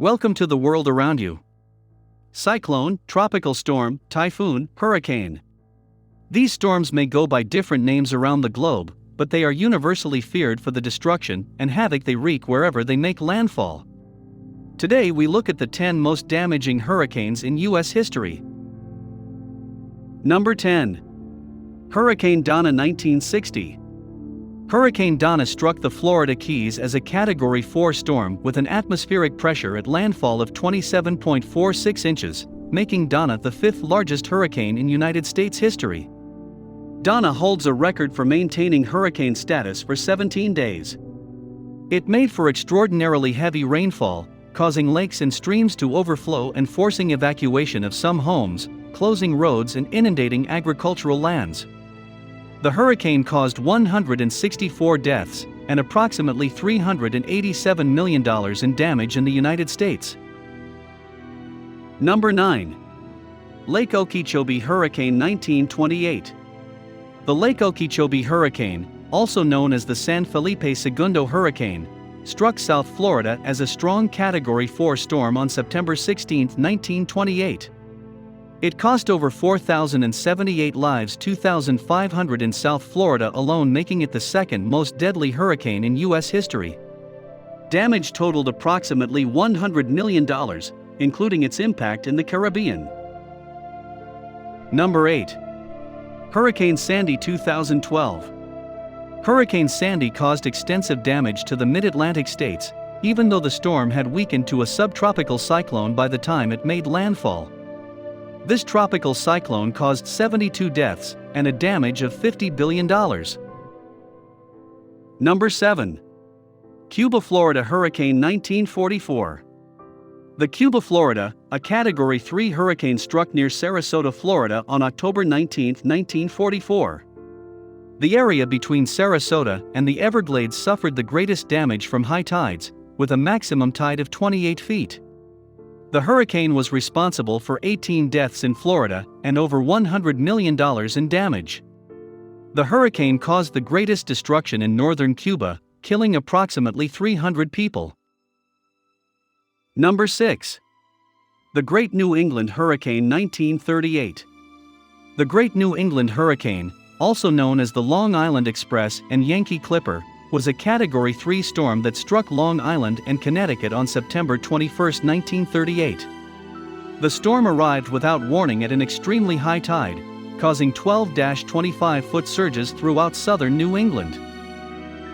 Welcome to the world around you. Cyclone, tropical storm, typhoon, hurricane. These storms may go by different names around the globe, but they are universally feared for the destruction and havoc they wreak wherever they make landfall. Today we look at the 10 most damaging hurricanes in U.S. history. Number 10. Hurricane Donna 1960. Hurricane Donna struck the Florida Keys as a Category 4 storm with an atmospheric pressure at landfall of 27.46 inches, making Donna the fifth largest hurricane in United States history. Donna holds a record for maintaining hurricane status for 17 days. It made for extraordinarily heavy rainfall, causing lakes and streams to overflow and forcing evacuation of some homes, closing roads and inundating agricultural lands. The hurricane caused 164 deaths and approximately $387 million in damage in the United States. Number 9. Lake Okeechobee Hurricane 1928. The Lake Okeechobee Hurricane, also known as the San Felipe II Hurricane, struck South Florida as a strong Category 4 storm on September 16, 1928. It cost over 4,078 lives, 2,500 in South Florida alone, making it the second most deadly hurricane in U.S. history. Damage totaled approximately $100 million, including its impact in the Caribbean. Number 8. Hurricane Sandy 2012. Hurricane Sandy caused extensive damage to the mid-Atlantic states, even though the storm had weakened to a subtropical cyclone by the time it made landfall. This tropical cyclone caused 72 deaths and a damage of $50 billion. Number 7. Cuba-Florida Hurricane 1944. The Cuba-Florida, a Category 3 hurricane, struck near Sarasota, Florida on October 19, 1944. The area between Sarasota and the Everglades suffered the greatest damage from high tides, with a maximum tide of 28 feet. The hurricane was responsible for 18 deaths in Florida and over $100 million in damage. The hurricane caused the greatest destruction in northern Cuba, killing approximately 300 people. Number 6. The Great New England Hurricane 1938. The Great New England Hurricane, also known as the Long Island Express and Yankee Clipper, was a Category 3 storm that struck Long Island and Connecticut on September 21, 1938. The storm arrived without warning at an extremely high tide, causing 12-25-foot surges throughout southern New England.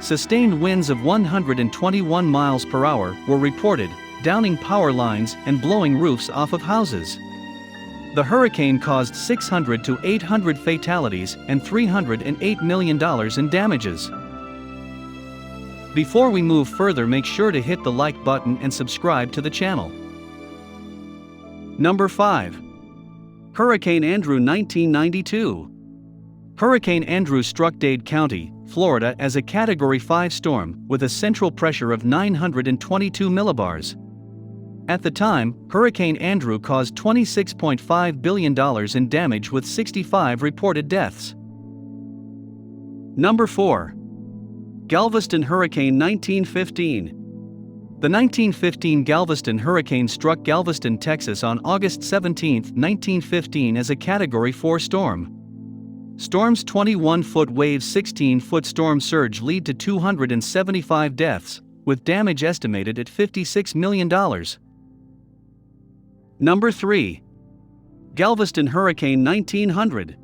Sustained winds of 121 miles per hour were reported, downing power lines and blowing roofs off of houses. The hurricane caused 600 to 800 fatalities and $308 million in damages. Before we move further, make sure to hit the like button and subscribe to the channel. Number 5. Hurricane Andrew 1992. Hurricane Andrew struck Dade County, Florida as a Category 5 storm with a central pressure of 922 millibars. At the time, Hurricane Andrew caused $26.5 billion in damage with 65 reported deaths. Number 4. Galveston Hurricane 1915. The 1915 Galveston Hurricane struck Galveston, Texas on August 17, 1915 as a Category 4 storm. Storm's 21-foot wave, 16-foot storm surge lead to 275 deaths, with damage estimated at $56 million. Number 3. Galveston Hurricane 1900.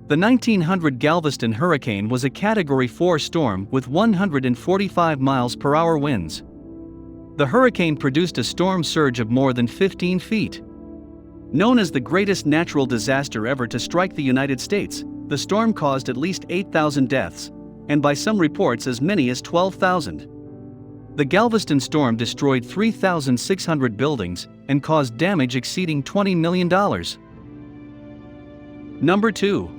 The 1900 Galveston Hurricane was a Category 4 storm with 145 miles per hour winds. The hurricane produced a storm surge of more than 15 feet. Known as the greatest natural disaster ever to strike the United States, the storm caused at least 8,000 deaths, and by some reports as many as 12,000. The Galveston storm destroyed 3,600 buildings and caused damage exceeding $20 million. Number 2.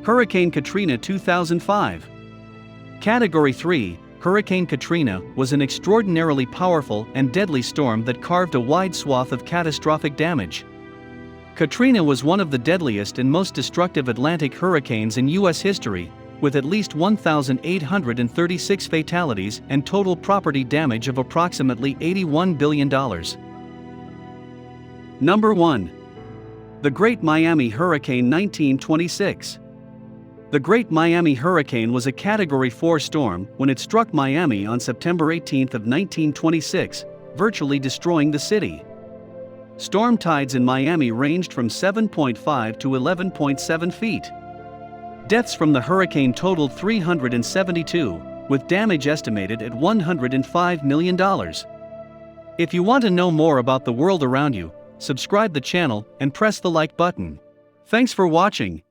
Hurricane Katrina 2005. Category 3, Hurricane Katrina was an extraordinarily powerful and deadly storm that carved a wide swath of catastrophic damage. Katrina was one of the deadliest and most destructive Atlantic hurricanes in U.S. history, with at least 1,836 fatalities and total property damage of approximately $81 billion. Number 1. The Great Miami Hurricane 1926. The Great Miami Hurricane was a Category 4 storm when it struck Miami on September 18 of 1926, virtually destroying the city. Storm tides in Miami ranged from 7.5 to 11.7 feet. Deaths from the hurricane totaled 372, with damage estimated at $105 million. If you want to know more about the world around you, subscribe the channel and press the like button. Thanks for watching.